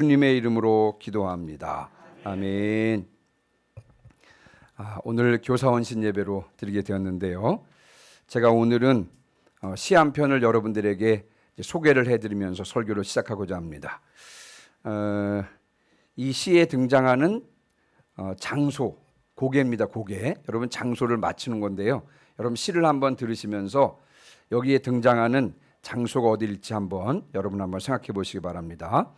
주님의 이름으로 기도합니다. 아멘. 오늘 교사원 신예배로 드리게 되었는데요. 제가 오늘은 시 한 편을 여러분들에게 소개를 해드리면서 설교를 시작하고자 합니다. 이 시에 등장하는 장소, 고개입니다. 고개. 여러분 장소를 맞추는 건데요. 여러분 시를 한번 들으시면서 여기에 등장하는 장소가 어디일지 여러분 한번 생각해 보시기 바랍니다.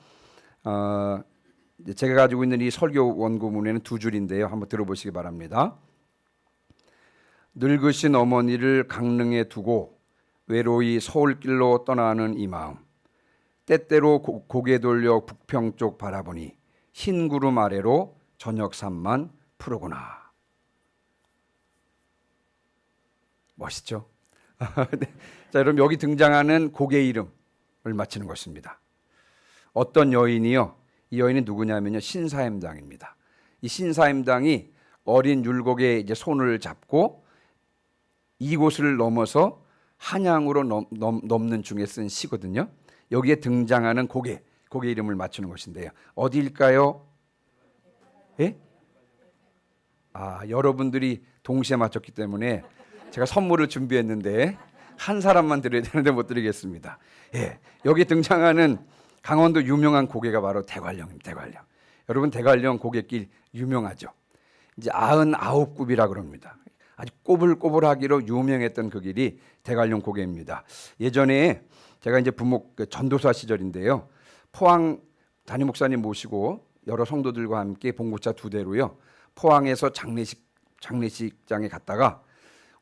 제가 가지고 있는 이 설교 원고문에는 두 줄인데요. 한번 들어보시기 바랍니다. 늙으신 어머니를 강릉에 두고 외로이 서울길로 떠나는 이 마음, 때때로 고개 돌려 북평 쪽 바라보니 흰 구름 아래로 저녁 산만 푸르구나. 멋있죠? 네. 자, 여러분 여기 등장하는 고개 이름을 맞히는 것입니다. 어떤 여인이요? 이 여인이 누구냐면요, 신사임당입니다. 이 신사임당이 어린 율곡의 이제 손을 잡고 이곳을 넘어서 한양으로 넘는 중에 쓴 시거든요. 여기에 등장하는 고개 이름을 맞추는 것인데요. 어디일까요? 예? 여러분들이 동시에 맞췄기 때문에 제가 선물을 준비했는데 한 사람만 드려야 되는데 못 드리겠습니다. 예, 여기 등장하는 강원도 유명한 고개가 바로 대관령입니다. 대관령. 여러분 대관령 고갯길 유명하죠. 이제 99굽이라 그럽니다. 아주 꼬불꼬불하기로 유명했던 그 길이 대관령 고개입니다. 예전에 제가 이제 부목 전도사 시절인데요. 포항 담임 목사님 모시고 여러 성도들과 함께 봉고차 2대로요. 포항에서 장례식장에 갔다가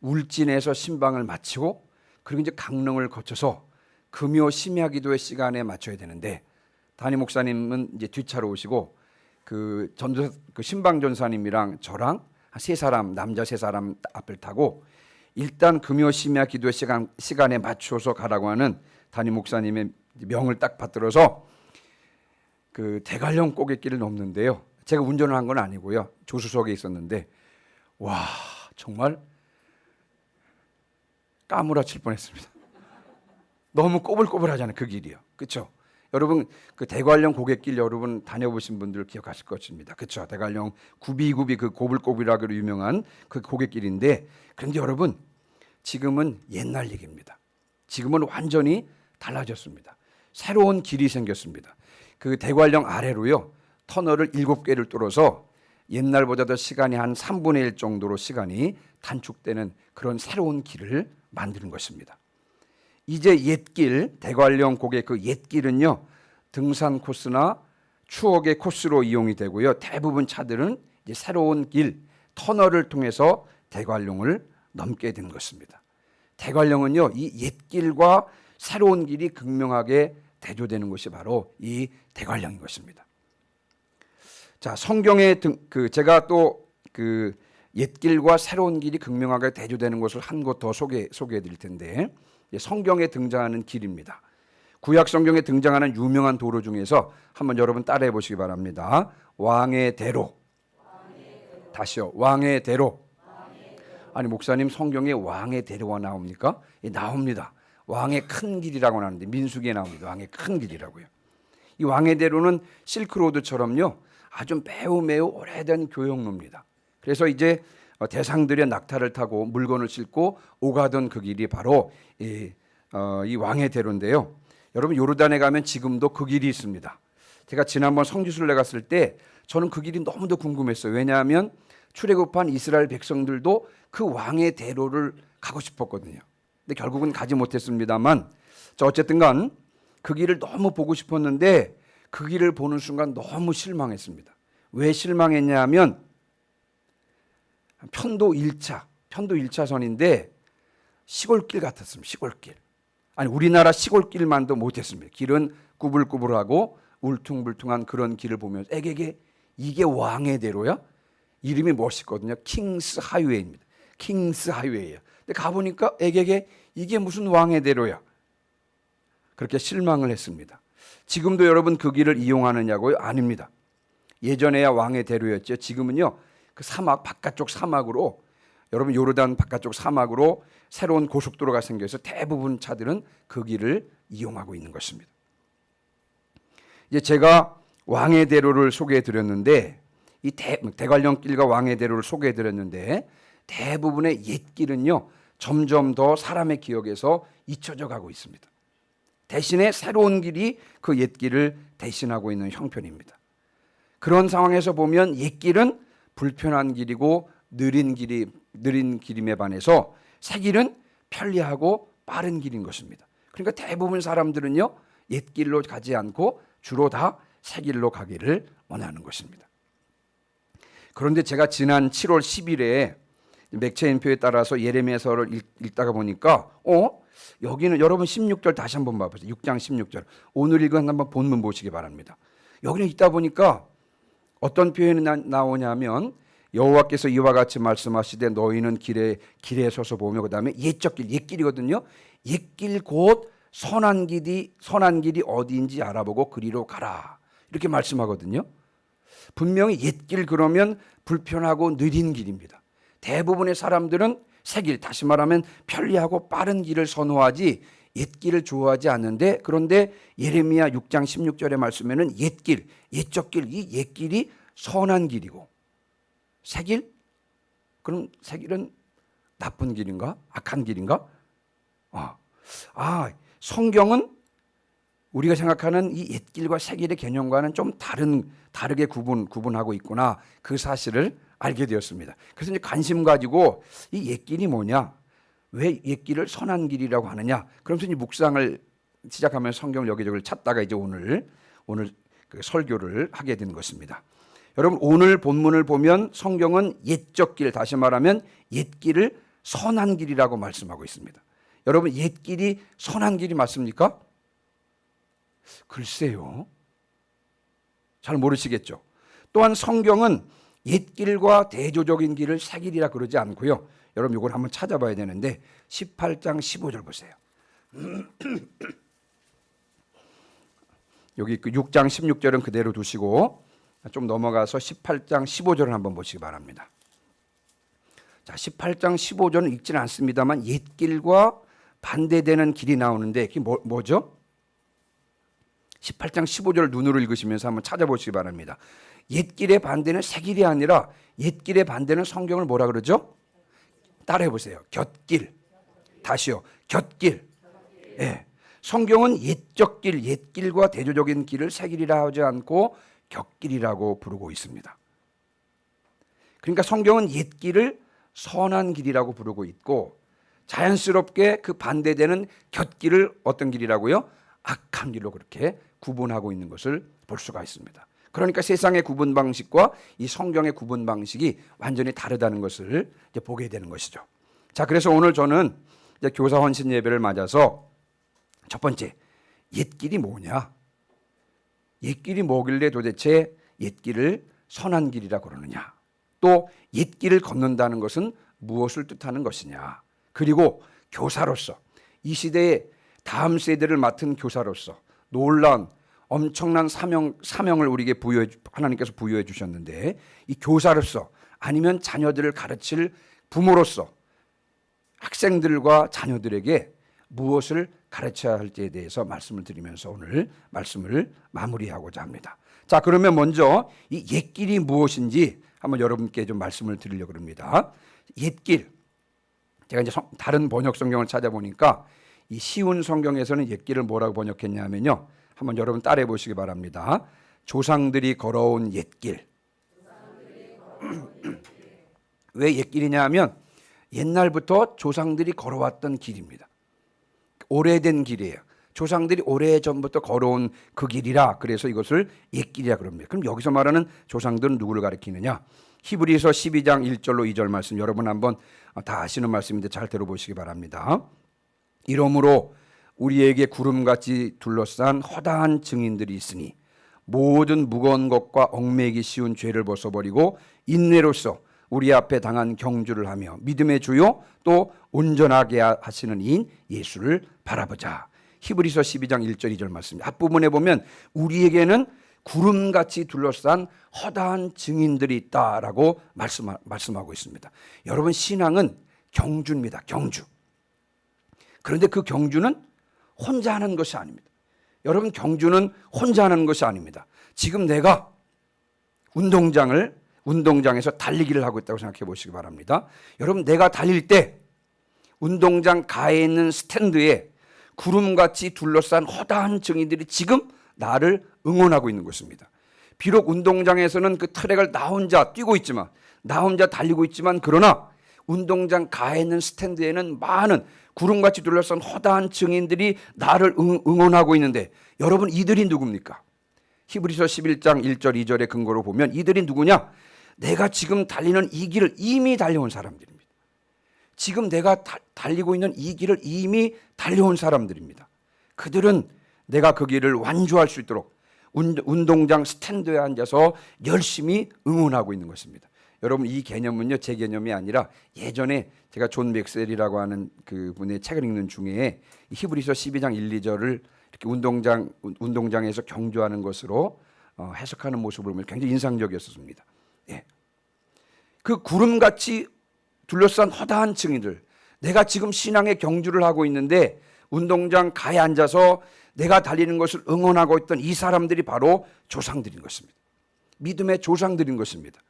울진에서 신방을 마치고 그리고 이제 강릉을 거쳐서 금요 심야 기도의 시간에 맞춰야 되는데 담임 목사님은 이제 뒷차로 오시고 그 신방 전사님이랑 저랑 세 사람, 남자 3사람 앞을 타고 일단 금요 심야 기도의 시간에 맞춰서 가라고 하는 담임 목사님의 명을 딱 받들어서 그 대관령 고갯길을 넘는데요. 제가 운전을 한 건 아니고요. 조수석에 있었는데 와, 정말 까무라칠 뻔했습니다. 너무 꼬불꼬불하잖아요. 그 길이요. 그렇죠? 여러분 그 대관령 고갯길 여러분 다녀보신 분들 기억하실 것입니다. 그렇죠? 대관령 구비구비 그 꼬불꼬불하기로 유명한 그 고갯길인데, 그런데 여러분 지금은 옛날 얘기입니다. 지금은 완전히 달라졌습니다. 새로운 길이 생겼습니다. 그 대관령 아래로요. 터널을 7개를 뚫어서 옛날보다도 시간이 한 3분의 1 정도로 시간이 단축되는 그런 새로운 길을 만드는 것입니다. 이제 옛길, 대관령 고개 그 옛길은요, 등산 코스나 추억의 코스로 이용이 되고요. 대부분 차들은 이제 새로운 길, 터널을 통해서 대관령을 넘게 된 것입니다. 대관령은요, 이 옛길과 새로운 길이 극명하게 대조되는 것이 바로 이 대관령인 것입니다. 자, 성경에 제가 또 그 옛길과 새로운 길이 극명하게 대조되는 것을 한 곳 더 소개해 드릴 텐데, 성경에 등장하는 길입니다. 구약 성경에 등장하는 유명한 도로 중에서 한번 여러분 따라해 보시기 바랍니다. 왕의 대로. 다시요. 왕의 대로. 아니 목사님 성경에 왕의 대로가 나옵니까? 예, 나옵니다. 왕의 큰 길이라고 하는데 민수기에 나옵니다. 왕의 큰 길이라고요. 이 왕의 대로는 실크로드처럼요. 아주 매우 오래된 교역로입니다. 그래서 이제 대상들의 낙타를 타고 물건을 싣고 오가던 그 길이 바로 이 왕의 대로인데요. 여러분 요르단에 가면 지금도 그 길이 있습니다. 제가 지난번 성지순례 갔을 때 저는 그 길이 너무도 궁금했어요. 왜냐하면 출애굽한 이스라엘 백성들도 그 왕의 대로를 가고 싶었거든요. 근데 결국은 가지 못했습니다만, 어쨌든 간 그 길을 너무 보고 싶었는데 그 길을 보는 순간 너무 실망했습니다. 왜 실망했냐 하면 편도 1차선인데 시골길 같았습니다. 시골길. 아니 우리나라 시골길만도 못했습니다. 길은 꾸불꾸불하고 울퉁불퉁한 그런 길을 보면서 이게 왕의 대로야? 이름이 멋있거든요. 킹스 하이웨이입니다. 킹스 하이웨이예요. 근데 가보니까 이게 무슨 왕의 대로야? 그렇게 실망을 했습니다. 지금도 여러분 그 길을 이용하느냐고요? 아닙니다. 예전에야 왕의 대로였죠. 지금은요. 그 바깥쪽 사막으로, 여러분 요르단 바깥쪽 사막으로 새로운 고속도로가 생겨서 대부분 차들은 그 길을 이용하고 있는 것입니다. 이제 제가 왕의 대로를 소개해 드렸는데 이 대관령길과 왕의 대로를 소개해 드렸는데 대부분의 옛길은요 점점 더 사람의 기억에서 잊혀져 가고 있습니다. 대신에 새로운 길이 그 옛길을 대신하고 있는 형편입니다. 그런 상황에서 보면 옛길은 불편한 길이고 느린 길임에 반해서 새 길은 편리하고 빠른 길인 것입니다. 그러니까 대부분 사람들은요 옛길로 가지 않고 주로 다 새 길로 가기를 원하는 것입니다. 그런데 제가 지난 7월 10일에 맥체인표에 따라서 예레미야서를 읽다가 보니까 여기는 여러분 16절 다시 한번 봐보세요. 6장 16절 오늘 읽은 한번 본문 보시기 바랍니다. 여기는 읽다 보니까 어떤 표현이 나오냐면 여호와께서 이와 같이 말씀하시되 너희는 길에 서서 보며, 그 다음에 옛적 길, 옛길이거든요. 옛길 곧 선한 길이 어디인지 알아보고 그리로 가라, 이렇게 말씀하거든요. 분명히 옛길 그러면 불편하고 느린 길입니다. 대부분의 사람들은 새 길, 다시 말하면 편리하고 빠른 길을 선호하지 옛길을 좋아하지 않는데, 그런데 예레미야 6장 16절의 말씀에는 옛길, 옛적 길, 이 옛길이 선한 길이고 새 길? 그럼 새 길은 나쁜 길인가? 악한 길인가? 성경은 우리가 생각하는 이 옛길과 새길의 개념과는 좀 다르게 구분하고 있구나, 그 사실을 알게 되었습니다. 그래서 이제 관심 가지고 이 옛길이 뭐냐, 왜 옛길을 선한 길이라고 하느냐, 그러면서 이제 묵상을 시작하면서 성경을 여기저기 찾다가 이제 오늘 그 설교를 하게 된 것입니다. 여러분, 오늘 본문을 보면 성경은 옛적 길, 다시 말하면 옛길을 선한 길이라고 말씀하고 있습니다. 여러분, 옛길이 선한 길이 맞습니까? 글쎄요, 잘 모르시겠죠. 또한 성경은 옛길과 대조적인 길을 새 길이라 그러지 않고요. 여러분, 이걸 한번 찾아봐야 되는데 18장 15절 보세요. 여기 그 6장 16절은 그대로 두시고 좀 넘어가서 18장 15절을 한번 보시기 바랍니다. 자, 18장 15절은 읽지는 않습니다만 옛길과 반대되는 길이 나오는데 그게 뭐죠? 18장 15절을 눈으로 읽으시면서 한번 찾아보시기 바랍니다. 옛길의 반대는 새 길이 아니라 옛길의 반대는 성경을 뭐라 그러죠? 따라해 보세요. 곁길. 다시요. 곁길. 예. 성경은 옛적 길, 옛길과 대조적인 길을 새 길이라 하지 않고 곁길이라고 부르고 있습니다. 그러니까 성경은 옛길을 선한 길이라고 부르고 있고, 자연스럽게 그 반대되는 곁길을 어떤 길이라고요? 악한 길로 그렇게 구분하고 있는 것을 볼 수가 있습니다. 그러니까 세상의 구분 방식과 이 성경의 구분 방식이 완전히 다르다는 것을 이제 보게 되는 것이죠. 자, 그래서 오늘 저는 이제 교사 헌신 예배를 맞아서 첫 번째, 옛길이 뭐냐? 옛길이 뭐길래 도대체 옛길을 선한 길이라 그러느냐? 또 옛길을 걷는다는 것은 무엇을 뜻하는 것이냐? 그리고 교사로서 이 시대의 다음 세대를 맡은 교사로서 놀라운 엄청난 사명을 우리에게 하나님께서 부여해 주셨는데, 이 교사로서 아니면 자녀들을 가르칠 부모로서 학생들과 자녀들에게 무엇을 가르쳐야 할지에 대해서 말씀을 드리면서 오늘 말씀을 마무리하고자 합니다. 자, 그러면 먼저 이 옛길이 무엇인지 한번 여러분께 좀 말씀을 드리려고 합니다. 옛길, 제가 이제 다른 번역 성경을 찾아보니까 이 쉬운 성경에서는 옛길을 뭐라고 번역했냐면요, 한번 여러분 따라해 보시기 바랍니다. 조상들이 걸어온 옛길. 왜 옛길이냐 하면 옛날부터 조상들이 걸어왔던 길입니다. 오래된 길이에요. 조상들이 오래전부터 걸어온 그 길이라 그래서 이것을 옛길이라 그럽니다. 그럼 여기서 말하는 조상들은 누구를 가리키느냐? 히브리서 12장 1절로 2절 말씀, 여러분 한번 다 아시는 말씀인데 잘 들어보시기 바랍니다. 이러므로 우리에게 구름같이 둘러싼 허다한 증인들이 있으니 모든 무거운 것과 얽매이기 쉬운 죄를 벗어버리고 인내로서 우리 앞에 당한 경주를 하며 믿음의 주요 또 온전하게 하시는 이인 예수를 바라보자. 히브리서 12장 1절 2절 말씀입니다. 앞부분에 보면 우리에게는 구름같이 둘러싼 허다한 증인들이 있다라고 말씀하고 있습니다. 여러분, 신앙은 경주입니다. 경주. 그런데 그 경주는 혼자 하는 것이 아닙니다. 여러분 경주는 혼자 하는 것이 아닙니다. 지금 내가 운동장에서 달리기를 하고 있다고 생각해 보시기 바랍니다. 여러분 내가 달릴 때 운동장 가에 있는 스탠드에 구름같이 둘러싼 허다한 증인들이 지금 나를 응원하고 있는 것입니다. 비록 운동장에서는 그 트랙을 나 혼자 뛰고 있지만, 나 혼자 달리고 있지만, 그러나 운동장 가에 있는 스탠드에는 많은 구름같이 둘러싼 허다한 증인들이 나를 응원하고 있는데, 여러분 이들이 누굽니까? 히브리서 11장 1절 2절의 근거로 보면 이들이 누구냐? 내가 지금 달리는 이 길을 이미 달려온 사람들입니다. 지금 내가 달리고 있는 이 길을 이미 달려온 사람들입니다. 그들은 내가 그 길을 완주할 수 있도록 운동장 스탠드에 앉아서 열심히 응원하고 있는 것입니다. 여러분 이 개념은요 제 개념이 아니라 예전에 제가 존 맥셀이라고 하는 그분의 책을 읽는 중에 히브리서 12장 1, 2절을 이렇게 운동장에서 경주하는 것으로 해석하는 모습을 보면 굉장히 인상적이었습니다. 예. 그 구름같이 둘러싼 허다한 증인들, 내가 지금 신앙의 경주를 하고 있는데 운동장 가에 앉아서 내가 달리는 것을 응원하고 있던 이 사람들이 바로 조상들인 것입니다. 믿음의 조상들인 것입니다.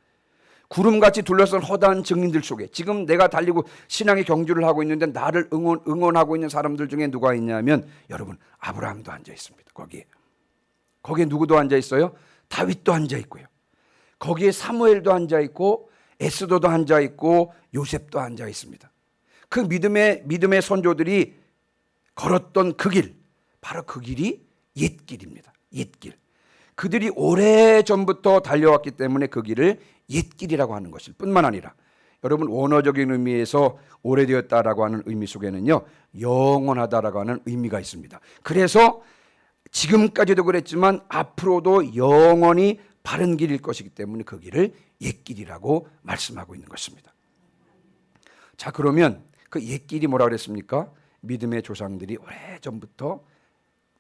구름같이 둘러싼 허다한 증인들 속에 지금 내가 달리고 신앙의 경주를 하고 있는데 나를 응원하고 있는 사람들 중에 누가 있냐면 여러분 아브라함도 앉아 있습니다. 거기에 누구도 앉아 있어요? 다윗도 앉아 있고요. 거기에 사무엘도 앉아 있고 에스더도 앉아 있고 요셉도 앉아 있습니다. 그 믿음의 선조들이 걸었던 그 길, 바로 그 길이 옛길입니다. 옛길. 그들이 오래전부터 달려왔기 때문에 그 길을 옛길이라고 하는 것일 뿐만 아니라 여러분 원어적인 의미에서 오래되었다라고 하는 의미 속에는요 영원하다라고 하는 의미가 있습니다. 그래서 지금까지도 그랬지만 앞으로도 영원히 바른 길일 것이기 때문에 그 길을 옛길이라고 말씀하고 있는 것입니다. 자, 그러면 그 옛길이 뭐라 그랬습니까? 믿음의 조상들이 오래전부터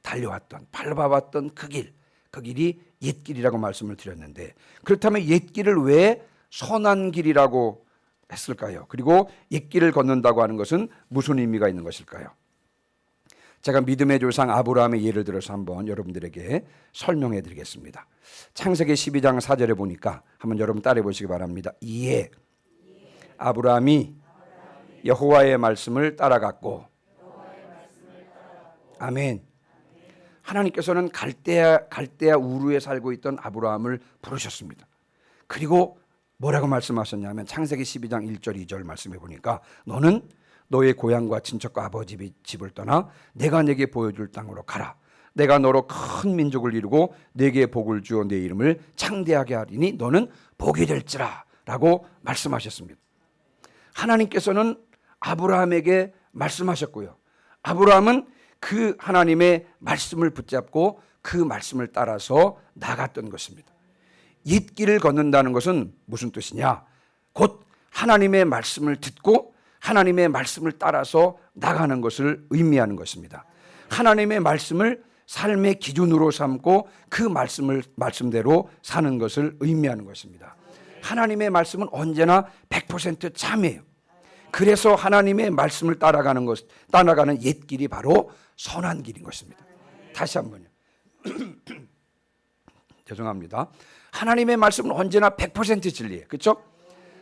달려왔던 밟아왔던 그 길이 옛길이라고 말씀을 드렸는데, 그렇다면 옛길을 왜 선한 길이라고 했을까요? 그리고 옛길을 걷는다고 하는 것은 무슨 의미가 있는 것일까요? 제가 믿음의 조상 아브라함의 예를 들어서 한번 여러분들에게 설명해 드리겠습니다. 창세기 12장 4절에 보니까 한번 여러분 따라해 보시기 바랍니다. 이에 아브라함이 여호와의 말씀을 따라갔고, 아멘. 하나님께서는 갈대아 우르에 살고 있던 아브라함을 부르셨습니다. 그리고 뭐라고 말씀하셨냐면 창세기 12장 1절 2절 말씀해 보니까 너는 너의 고향과 친척과 아버지 집을 떠나 내가 내게 보여줄 땅으로 가라. 내가 너로 큰 민족을 이루고 내게 복을 주어 내 이름을 창대하게 하리니 너는 복이 될지라 라고 말씀하셨습니다. 하나님께서는 아브라함에게 말씀하셨고요. 아브라함은 그 하나님의 말씀을 붙잡고 그 말씀을 따라서 나갔던 것입니다. 옛길을 걷는다는 것은 무슨 뜻이냐? 곧 하나님의 말씀을 듣고 하나님의 말씀을 따라서 나가는 것을 의미하는 것입니다. 하나님의 말씀을 삶의 기준으로 삼고 그 말씀대로 사는 것을 의미하는 것입니다. 하나님의 말씀은 언제나 100% 참이에요. 그래서 하나님의 말씀을 따라가는 옛길이 바로 선한 길인 것입니다. 다시 한번요. 죄송합니다. 하나님의 말씀은 언제나 100% 진리예요. 그렇죠?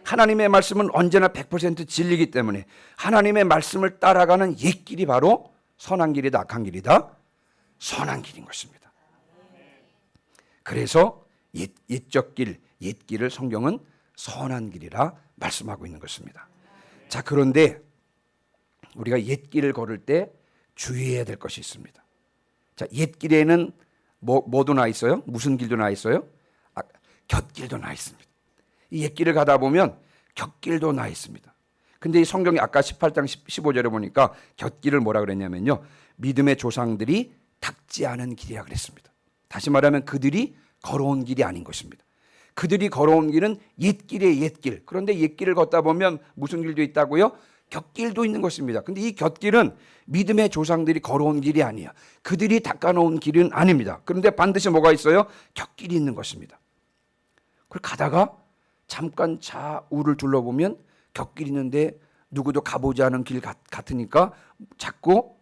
하나님의 말씀은 언제나 100% 진리이기 때문에 하나님의 말씀을 따라가는 옛길이 바로 선한 길이다, 악한 길이다? 선한 길인 것입니다. 그래서 옛적 길, 옛길을 성경은 선한 길이라 말씀하고 있는 것입니다. 자, 그런데 우리가 옛길을 걸을 때 주의해야 될 것이 있습니다. 자, 옛길에는 뭐도 나 있어요? 무슨 길도 나 있어요? 곁길도 나 있습니다. 이 옛길을 가다 보면 곁길도 나 있습니다. 근데 이 성경이 아까 18장 15절에 보니까 곁길을 뭐라 그랬냐면요, 믿음의 조상들이 닦지 않은 길이라 그랬습니다. 다시 말하면 그들이 걸어온 길이 아닌 것입니다. 그들이 걸어온 길은 옛길의 옛길. 그런데 옛길을 걷다 보면 무슨 길도 있다고요? 곁길도 있는 것입니다. 근데 이 곁길은 믿음의 조상들이 걸어온 길이 아니에요. 그들이 닦아놓은 길은 아닙니다. 그런데 반드시 뭐가 있어요? 곁길이 있는 것입니다. 그걸 가다가 잠깐 좌우를 둘러보면 곁길이 있는데 누구도 가보지 않은 길 같으니까 자꾸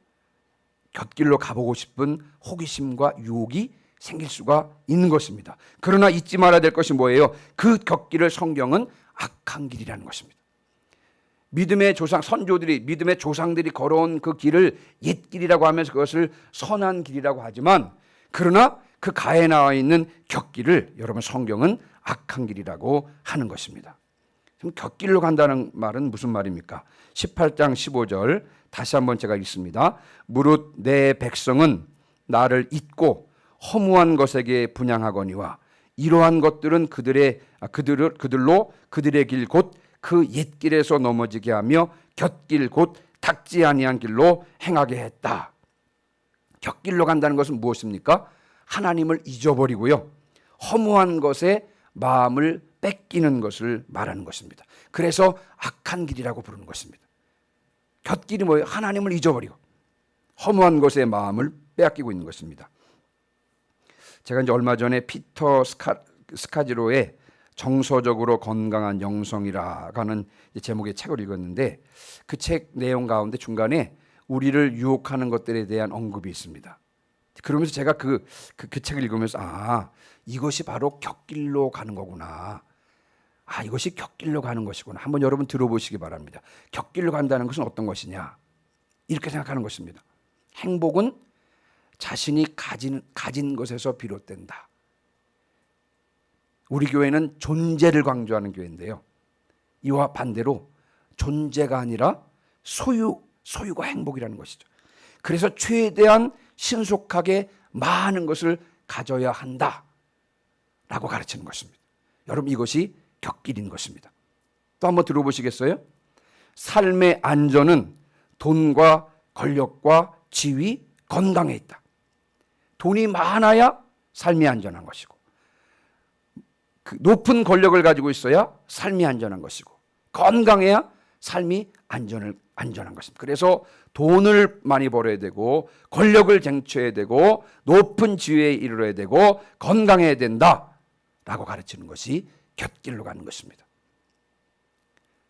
곁길로 가보고 싶은 호기심과 유혹이 생길 수가 있는 것입니다. 그러나 잊지 말아야 될 것이 뭐예요? 그 곁길을 성경은 악한 길이라는 것입니다. 믿음의 조상, 선조들이, 믿음의 조상들이 걸어온 그 길을 옛길이라고 하면서 그것을 선한 길이라고 하지만, 그러나 그 가에 나와 있는 곁길을 여러분 성경은 악한 길이라고 하는 것입니다. 그럼 곁길로 간다는 말은 무슨 말입니까? 18장 15절 다시 한번 제가 읽습니다. 무릇 내 백성은 나를 잊고 허무한 것에게 분향하거니와 이러한 것들은 그들로 그들의 길 곧 그 옛길에서 넘어지게 하며 곁길 곧 닦지 아니한 길로 행하게 했다. 곁길로 간다는 것은 무엇입니까? 하나님을 잊어버리고요, 허무한 것에 마음을 뺏기는 것을 말하는 것입니다. 그래서 악한 길이라고 부르는 것입니다. 곁길이 뭐예요? 하나님을 잊어버리고 허무한 것에 마음을 빼앗기고 있는 것입니다. 제가 이제 얼마 전에 피터 스카지로의 정서적으로 건강한 영성이라 하는 제목의 책을 읽었는데, 그 책 내용 가운데 중간에 우리를 유혹하는 것들에 대한 언급이 있습니다. 그러면서 제가 그 책을 읽으면서 이것이 바로 곁길로 가는 거구나. 이것이 곁길로 가는 것이구나. 한번 여러분 들어보시기 바랍니다. 곁길로 간다는 것은 어떤 것이냐? 이렇게 생각하는 것입니다. 행복은 자신이 가진 것에서 비롯된다. 우리 교회는 존재를 강조하는 교회인데요, 이와 반대로 존재가 아니라 소유가 행복이라는 것이죠. 그래서 최대한 신속하게 많은 것을 가져야 한다라고 가르치는 것입니다. 여러분, 이것이 곁길인 것입니다. 또 한번 들어보시겠어요? 삶의 안전은 돈과 권력과 지위, 건강에 있다. 돈이 많아야 삶이 안전한 것이고, 그 높은 권력을 가지고 있어야 삶이 안전한 것이고, 건강해야 삶이 안전한 것입니다. 그래서 돈을 많이 벌어야 되고, 권력을 쟁취해야 되고, 높은 지위에 이르러야 되고, 건강해야 된다라고 가르치는 것이 곁길로 가는 것입니다.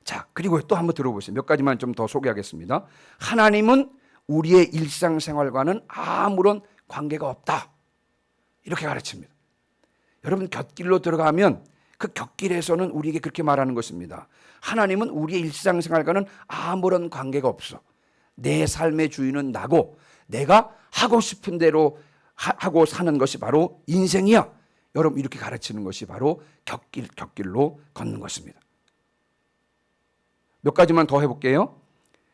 자, 그리고 또 한번 들어보세요. 몇 가지만 좀 더 소개하겠습니다. 하나님은 우리의 일상생활과는 아무런 관계가 없다, 이렇게 가르칩니다. 여러분, 곁길로 들어가면 그 곁길에서는 우리에게 그렇게 말하는 것입니다. 하나님은 우리의 일상생활과는 아무런 관계가 없어. 내 삶의 주인은 나고, 내가 하고 싶은 대로 하고 사는 것이 바로 인생이야. 여러분, 이렇게 가르치는 것이 바로 곁길로 걷는 것입니다. 몇 가지만 더 해볼게요.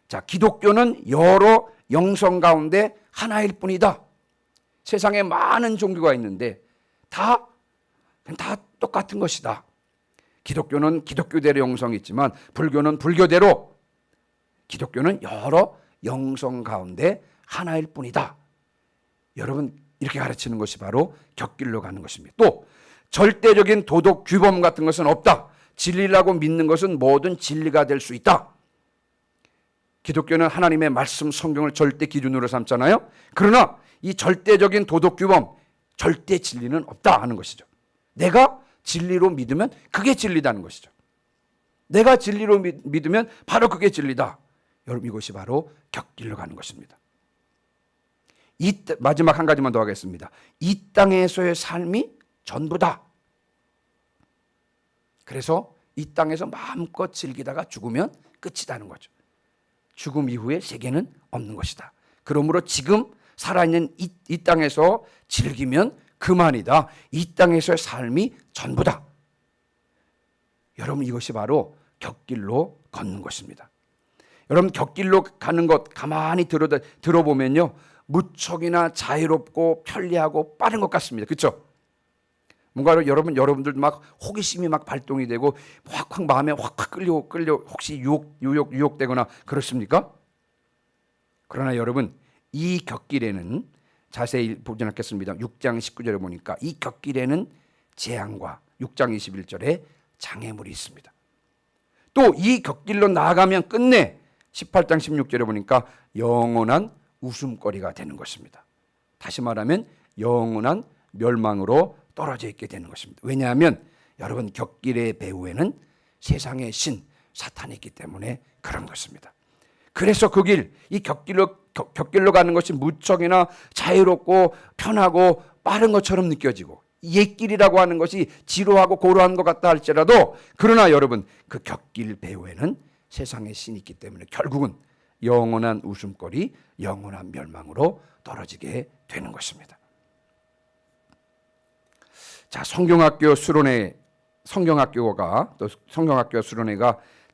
자, 기독교는 여러 영성 가운데 하나일 뿐이다. 세상에 많은 종교가 있는데 다 똑같은 것이다. 기독교는 기독교대로 영성이 있지만 불교는 불교대로, 기독교는 여러 영성 가운데 하나일 뿐이다. 여러분, 이렇게 가르치는 것이 바로 곁길로 가는 것입니다. 또 절대적인 도덕 규범 같은 것은 없다. 진리라고 믿는 것은 뭐든 진리가 될 수 있다. 기독교는 하나님의 말씀, 성경을 절대 기준으로 삼잖아요. 그러나 이 절대적인 도덕 규범, 절대 진리는 없다 하는 것이죠. 내가 진리로 믿으면 그게 진리다는 것이죠. 내가 진리로 믿으면 바로 그게 진리다. 여러분, 이것이 바로 곁길로 가는 것입니다. 마지막 한 가지만 더 하겠습니다. 이 땅에서의 삶이 전부다. 그래서 이 땅에서 마음껏 즐기다가 죽으면 끝이다는 거죠. 죽음 이후에 세계는 없는 것이다. 그러므로 지금 살아있는 이 땅에서 즐기면 그만이다. 이 땅에서의 삶이 전부다. 여러분, 이것이 바로 곁길로 걷는 것입니다. 여러분, 곁길로 가는 것 가만히 들어보면요, 무척이나 자유롭고 편리하고 빠른 것 같습니다. 그렇죠? 뭔가 여러분들 막 호기심이 막 발동이 되고 확 마음에 확 끌려 혹시 유혹되거나 그렇습니까? 그러나 여러분, 이 곁길에는 자세히 보지 않겠습니다. 6장 19절에 보니까 이 곁길에는 재앙과 6장 21절에 장애물이 있습니다. 또 이 곁길로 나아가면 끝내 18장 16절에 보니까 영원한 웃음거리가 되는 것입니다. 다시 말하면 영원한 멸망으로 떨어져 있게 되는 것입니다. 왜냐하면 여러분, 곁길의 배후에는 세상의 신 사탄이 있기 때문에 그런 것입니다. 그래서 그 길, 이 곁길로 곁길로 가는 것이 무척이나 자유롭고 편하고 빠른 것처럼 느껴지고 옛길이라고 하는 것이 지루하고 고루한 것 같다 할지라도 그러나 여러분 그 곁길 배후에는 세상의 신이 있기 때문에 결국은 영원한 웃음거리, 영원한 멸망으로 떨어지게 되는 것입니다. 자, 성경학교 수련회가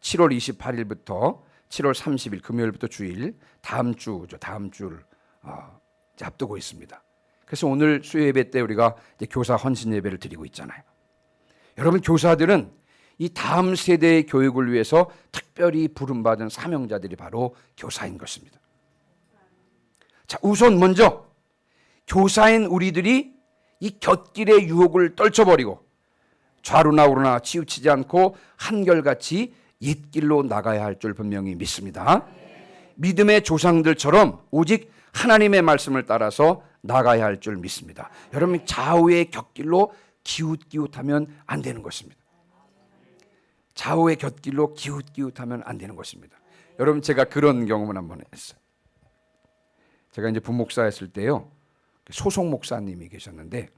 7월 28일부터 7월 30일 금요일부터 주일 다음 주를 앞두고 있습니다. 그래서 오늘 수요 예배 때 우리가 이제 교사 헌신 예배를 드리고 있잖아요. 여러분 교사들은 이 다음 세대의 교육을 위해서 특별히 부름받은 사명자들이 바로 교사인 것입니다. 자, 우선 먼저 교사인 우리들이 이 곁길의 유혹을 떨쳐버리고 좌로나 우로나 치우치지 않고 한결같이 옛길로 나가야 할 줄 분명히 믿습니다. 믿음의 조상들처럼 오직 하나님의 말씀을 따라서 나가야 할 줄 믿습니다. 여러분 좌우의 곁길로 기웃기웃하면 안 되는 것입니다. 좌우의 곁길로 기웃기웃하면 안 되는 것입니다. 여러분 제가 그런 경험을 한번 했어요. 제가 이제 부목사 했을 때요. 소속 목사님이 계셨는데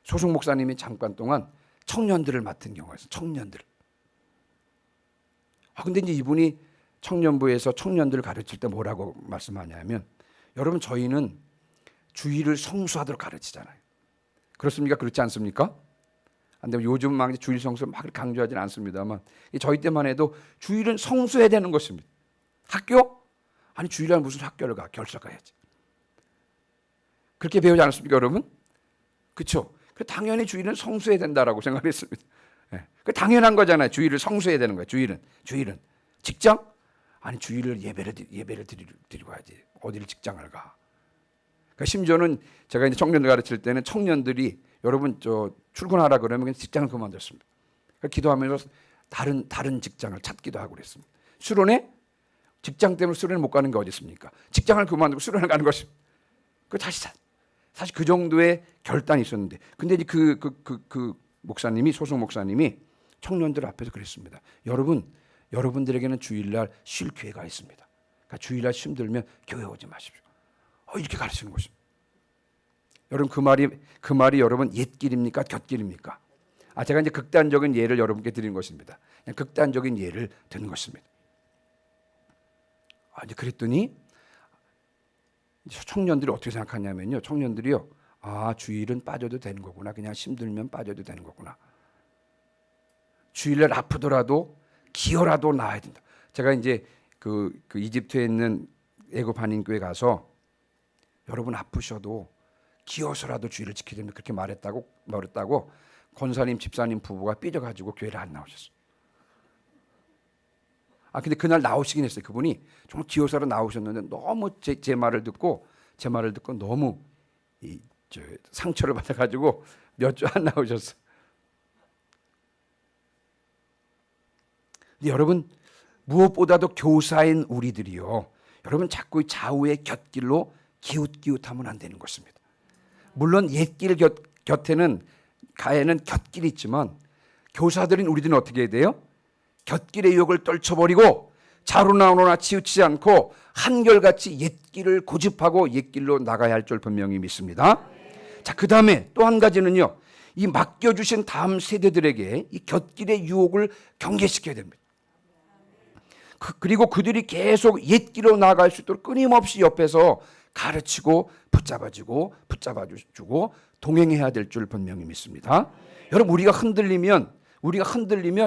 소속 목사님이 잠깐 동안 청년들을 맡은 경우가 있어요. 청년들을. 근데 이제 이분이 청년부에서 청년들을 가르칠 때 뭐라고 말씀하냐면 여러분 저희는 주일을 성수하도록 가르치잖아요. 그렇습니까? 그렇지 않습니까? 근데 요즘 막 주일 성수를 막 강조하지는 않습니다만 저희 때만 해도 주일은 성수해야 되는 것입니다. 학교? 아니 주일날 무슨 학교를 가? 결석 가야지. 그렇게 배우지 않았습니까, 여러분? 그렇죠? 당연히 주일은 성수해야 된다라고 생각했습니다. 그 당연한 거잖아요. 주일을 성수해야 되는 거예요. 주일은 직장? 아니 주일을 예배를 드리고 가야지. 어디를 직장을 가? 그러니까 심지어는 제가 이제 청년들 가르칠 때는 청년들이 여러분 출근하라 그러면 그냥 직장을 그만뒀습니다. 그러니까 기도하면서 다른 직장을 찾기도 하고 그랬습니다. 수련회? 직장 때문에 수련회 못 가는 게 어디 있습니까? 직장을 그만두고 수련회 가는 것입니다. 그 다시 사실 그 정도의 결단이 있었는데, 근데 이제 그 목사님이 소속 목사님이 청년들 앞에서 그랬습니다. 여러분들에게는 주일날 쉴 기회가 있습니다. 그러니까 주일날 힘들면 교회 오지 마십시오. 이렇게 가르치는 것입니다. 여러분 그 말이 여러분 옛길입니까? 곁길입니까? 제가 이제 극단적인 예를 여러분께 드리는 것입니다. 그냥 극단적인 예를 드는 것입니다. 이제 그랬더니 청년들이 어떻게 생각하냐면요. 청년들이요. 주일은 빠져도 되는 거구나. 그냥 힘들면 빠져도 되는 거구나. 주일날 아프더라도 기어라도 나와야 된다. 제가 이제 그 이집트에 있는 애굽 한인교회 가서 여러분 아프셔도 기어서라도 주일을 지켜야 된다. 그렇게 말했다고 권사님 집사님 부부가 삐져가지고 교회를 안 나오셨어요. 근데 그날 나오시긴 했어요. 그분이 정말 기어서로 나오셨는데 너무 제 말을 듣고 너무 상처를 받아가지고 몇 주 안 나오셨어요. 근데 여러분 무엇보다도 교사인 우리들이요. 여러분 자꾸 좌우의 곁길로 기웃기웃하면 안 되는 것입니다. 물론 옛길 곁에는 가에는 곁길이 있지만 교사들인 우리들은 어떻게 해야 돼요? 곁길의 유혹을 떨쳐버리고 좌로나 우로나 치우치지 않고 한결같이 옛길을 고집하고 옛길로 나가야 할 줄 분명히 믿습니다. 자, 그 다음에 또 한 가지는요. 이 맡겨주신 다음 세대들에게 이 곁길의 유혹을 경계시켜야 됩니다. 그리고 그들이 계속 옛길로 나아갈 수 있도록 끊임없이 옆에서 가르치고 붙잡아주고 동행해야 될 줄 분명히 믿습니다. 여러분 우리가 흔들리면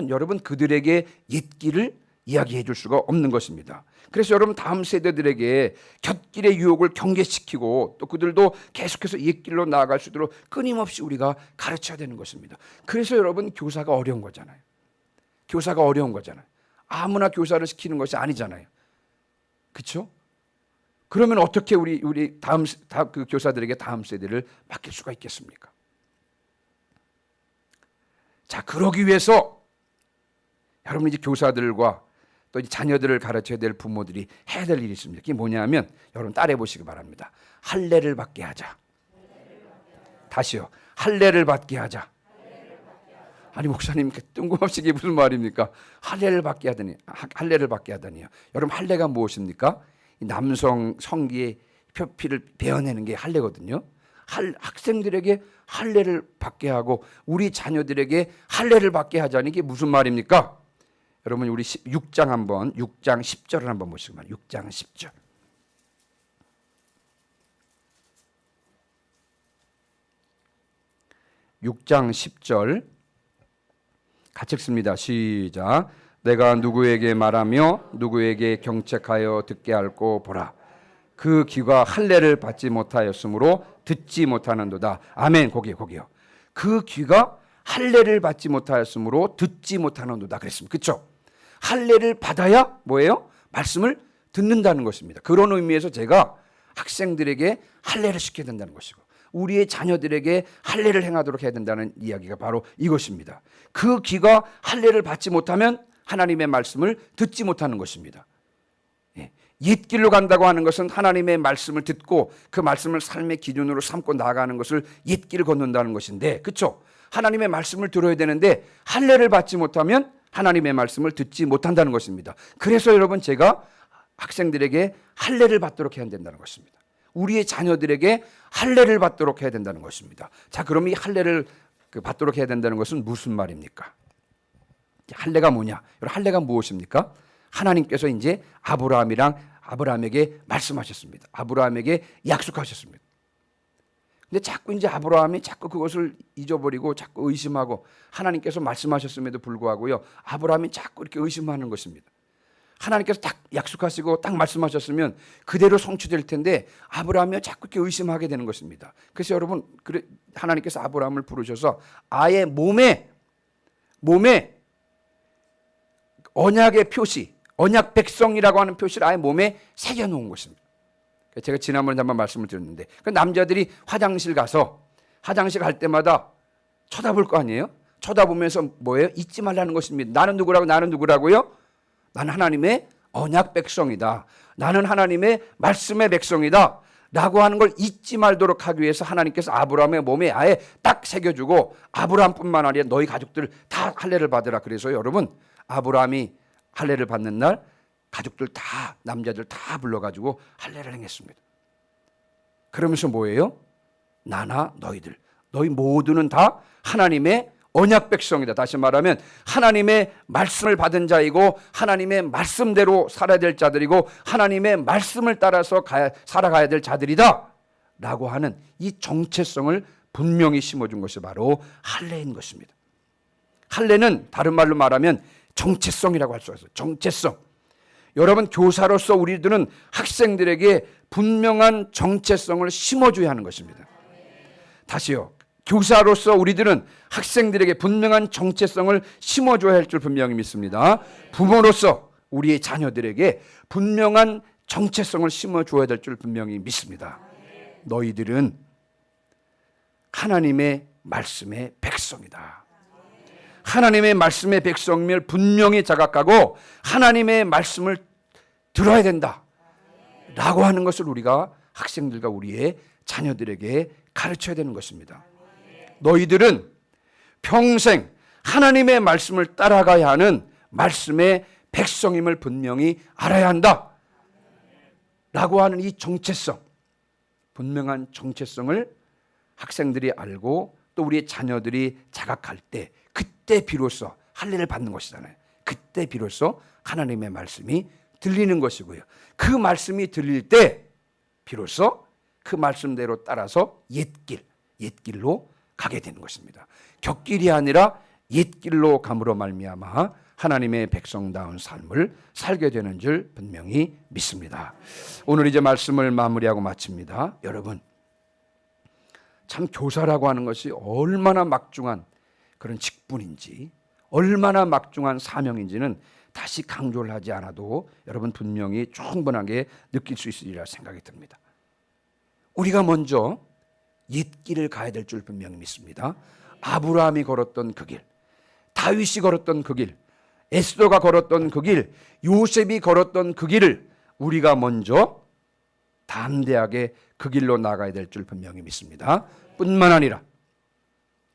여러분 그들에게 옛길을 이야기해 줄 수가 없는 것입니다. 그래서 여러분 다음 세대들에게 곁길의 유혹을 경계시키고 또 그들도 계속해서 옛길로 나아갈 수 있도록 끊임없이 우리가 가르쳐야 되는 것입니다. 그래서 여러분 교사가 어려운 거잖아요. 아무나 교사를 시키는 것이 아니잖아요. 그렇죠? 그러면 어떻게 우리 그 교사들에게 다음 세대를 맡길 수가 있겠습니까? 자, 그러기 위해서 여러분 이제 교사들과 또 이제 자녀들을 가르쳐야 될 부모들이 해야 될 일이 있습니다. 그게 뭐냐면 여러분 따라해 보시기 바랍니다. 할례를 받게 하자. 다시요. 할례를 받게 하자. 아니 목사님 뜬금없이 이게 무슨 말입니까? 할례를 받게 하다니요. 여러분 할례가 무엇입니까? 남성 성기의 표피를 베어내는 게 할례거든요. 학생들에게 할례를 받게 하고 우리 자녀들에게 할례를 받게 하자는 게 무슨 말입니까? 여러분 우리 6장 10절을 한번 보시기 바랍니다. 6장 10절. 6장 10절 같이 읽습니다. 시작. 내가 누구에게 말하며 누구에게 경책하여 듣게 할꼬 보라. 그 귀가 할례를 받지 못하였으므로 듣지 못하는도다. 아멘. 거기요. 그 귀가 할례를 받지 못하였으므로 듣지 못하는도다 그랬습니다. 그렇죠? 할례를 받아야 뭐예요? 말씀을 듣는다는 것입니다. 그런 의미에서 제가 학생들에게 할례를 시켜야 된다는 것이고 우리의 자녀들에게 할례를 행하도록 해야 된다는 이야기가 바로 이것입니다. 그 귀가 할례를 받지 못하면 하나님의 말씀을 듣지 못하는 것입니다. 옛길로 간다고 하는 것은 하나님의 말씀을 듣고 그 말씀을 삶의 기준으로 삼고 나아가는 것을 옛길을 걷는다는 것인데, 그렇죠? 하나님의 말씀을 들어야 되는데 할례를 받지 못하면 하나님의 말씀을 듣지 못한다는 것입니다. 그래서 여러분 제가 학생들에게 할례를 받도록 해야 된다는 것입니다. 우리의 자녀들에게 할례를 받도록 해야 된다는 것입니다. 자, 그럼 이 할례를 받도록 해야 된다는 것은 무슨 말입니까? 할례가 뭐냐? 여러분 할례가 무엇입니까? 하나님께서 이제 아브라함에게 말씀하셨습니다. 아브라함에게 약속하셨습니다. 근데 자꾸 이제 아브라함이 자꾸 그것을 잊어버리고 자꾸 의심하고 하나님께서 말씀하셨음에도 불구하고요. 아브라함이 자꾸 이렇게 의심하는 것입니다. 하나님께서 딱 약속하시고 딱 말씀하셨으면 그대로 성취될 텐데 아브라함이 자꾸 이렇게 의심하게 되는 것입니다. 그래서 여러분 하나님께서 아브라함을 부르셔서 아예 몸에 언약의 표시, 언약 백성이라고 하는 표시를 아예 몸에 새겨놓은 것입니다. 제가 지난번에 한번 말씀을 드렸는데 그 남자들이 화장실 갈 때마다 쳐다볼 거 아니에요? 쳐다보면서 뭐예요? 잊지 말라는 것입니다. 나는 누구라고요? 나는 하나님의 언약 백성이다. 나는 하나님의 말씀의 백성이다. 라고 하는 걸 잊지 말도록 하기 위해서 하나님께서 아브라함의 몸에 아예 딱 새겨주고 아브라함뿐만 아니라 너희 가족들 다 할례를 받으라. 그래서 여러분 아브라함이 할례를 받는 날 가족들 다 남자들 다 불러가지고 할례를 행했습니다. 그러면서 뭐예요? 나나 너희 모두는 다 하나님의 언약 백성이다. 다시 말하면 하나님의 말씀을 받은 자이고 하나님의 말씀대로 살아야 될 자들이고 하나님의 말씀을 따라서 살아가야 될 자들이다 라고 하는 이 정체성을 분명히 심어준 것이 바로 할례인 것입니다. 할례는 다른 말로 말하면 정체성이라고 할 수 있어요. 정체성. 여러분 교사로서 우리들은 학생들에게 분명한 정체성을 심어줘야 하는 것입니다. 다시요. 교사로서 우리들은 학생들에게 분명한 정체성을 심어줘야 할 줄 분명히 믿습니다. 부모로서 우리의 자녀들에게 분명한 정체성을 심어줘야 될 줄 분명히 믿습니다. 너희들은 하나님의 말씀의 백성이다. 하나님의 말씀의 백성임을 분명히 자각하고 하나님의 말씀을 들어야 된다 라고 하는 것을 우리가 학생들과 우리의 자녀들에게 가르쳐야 되는 것입니다. 너희들은 평생 하나님의 말씀을 따라가야 하는 말씀의 백성임을 분명히 알아야 한다 라고 하는 이 정체성, 분명한 정체성을 학생들이 알고 또 우리의 자녀들이 자각할 때 그때 비로소 할례를 받는 것이잖아요. 그때 비로소 하나님의 말씀이 들리는 것이고요. 그 말씀이 들릴 때 비로소 그 말씀대로 따라서 옛길로 가게 되는 것입니다. 곁길이 아니라 옛길로 감으로 말미암아 하나님의 백성다운 삶을 살게 되는 줄 분명히 믿습니다. 오늘 이제 말씀을 마무리하고 마칩니다. 여러분 참 교사라고 하는 것이 얼마나 막중한 그런 직분인지 얼마나 막중한 사명인지는 다시 강조를 하지 않아도 여러분 분명히 충분하게 느낄 수 있으리라 생각이 듭니다. 우리가 먼저 옛길을 가야 될 줄 분명히 믿습니다. 아브라함이 걸었던 그 길, 다윗이 걸었던 그 길, 에스더가 걸었던 그 길, 요셉이 걸었던 그 길을 우리가 먼저 담대하게 그 길로 나가야 될 줄 분명히 믿습니다. 뿐만 아니라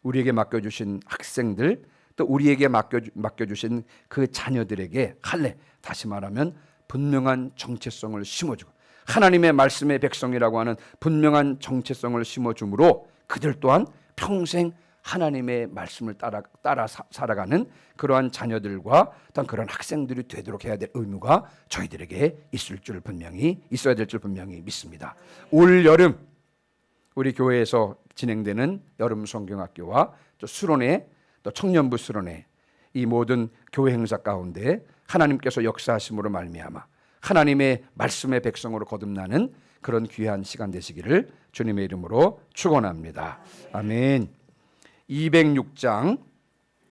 우리에게 맡겨주신 학생들 또 우리에게 맡겨주신 그 자녀들에게 할례, 다시 말하면 분명한 정체성을 심어주고 하나님의 말씀의 백성이라고 하는 분명한 정체성을 심어주므로 그들 또한 평생 하나님의 말씀을 따라 살아가는 그러한 자녀들과 어떤 그런 학생들이 되도록 해야 될 의무가 저희들에게 있어야 될 줄 분명히 믿습니다. 올 여름 우리 교회에서 진행되는 여름 성경학교와 또 수련회, 또 청년부 수련회, 이 모든 교회 행사 가운데 하나님께서 역사하심으로 말미암아 하나님의 말씀의 백성으로 거듭나는 그런 귀한 시간 되시기를 주님의 이름으로 축원합니다. 아멘. 206장